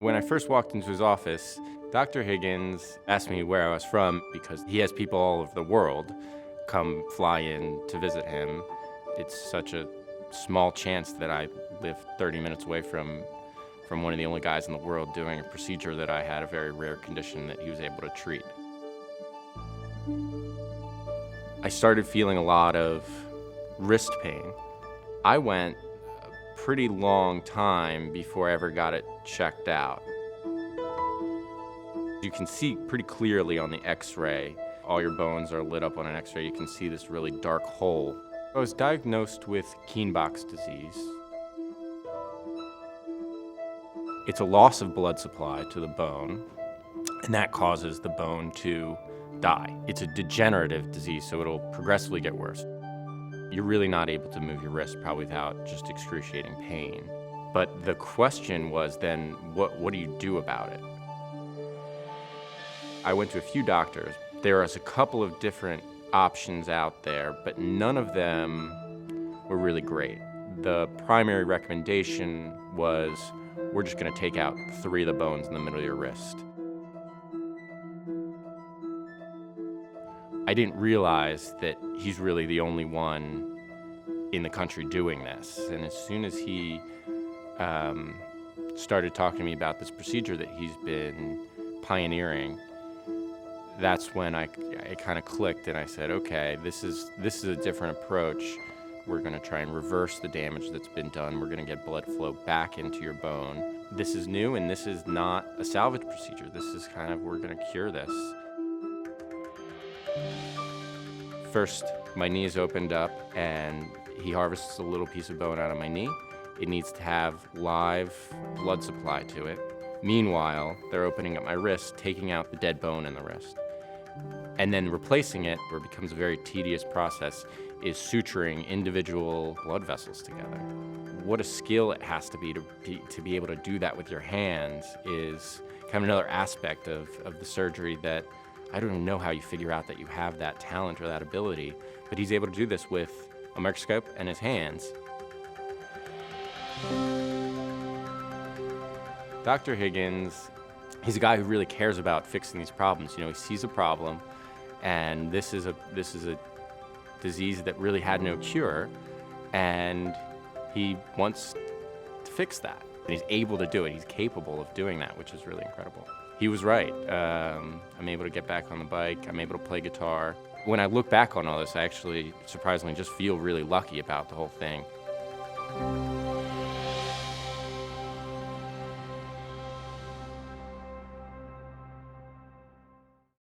When I first walked into his office, Dr. Higgins asked me where I was from because he has people all over the world come fly in to visit him. It's such a small chance that I live 30 minutes away from one of the only guys in the world doing a procedure that I had, a very rare condition that he was able to treat. I started feeling a lot of wrist pain. I went a pretty long time before I ever got it checked out. You can see pretty clearly on the x-ray, all your bones are lit up on an x-ray, you can see this really dark hole. I was diagnosed with Kienbock's disease. It's a loss of blood supply to the bone, and that causes the bone to die. It's a degenerative disease, so it'll progressively get worse. You're really not able to move your wrist, probably without just excruciating pain. But the question was then, what do you do about it? I went to a few doctors. There was a couple of different options out there, but none of them were really great. The primary recommendation was, we're just gonna take out 3 of the bones in the middle of your wrist. I didn't realize that he's really the only one in the country doing this. And as soon as he started talking to me about this procedure that he's been pioneering, that's when I kind of clicked and I said, okay, this is a different approach. We're gonna try and reverse the damage that's been done. We're gonna get blood flow back into your bone. This is new, and this is not a salvage procedure. This is kind of, we're gonna cure this. First, my knee is opened up and he harvests a little piece of bone out of my knee. It needs to have live blood supply to it. Meanwhile, they're opening up my wrist, taking out the dead bone in the wrist. And then replacing it, where it becomes a very tedious process, is suturing individual blood vessels together. What a skill it has to be able to do that with your hands is kind of another aspect of the surgery that I don't even know how you figure out that you have that talent or that ability, but he's able to do this with a microscope and his hands. Dr. Higgins, he's a guy who really cares about fixing these problems. You know, he sees a problem, and this is a disease that really had no cure, and he wants to fix that. And he's able to do it. He's capable of doing that, which is really incredible. He was right. I'm able to get back on the bike. I'm able to play guitar. When I look back on all this, I actually, surprisingly, just feel really lucky about the whole thing.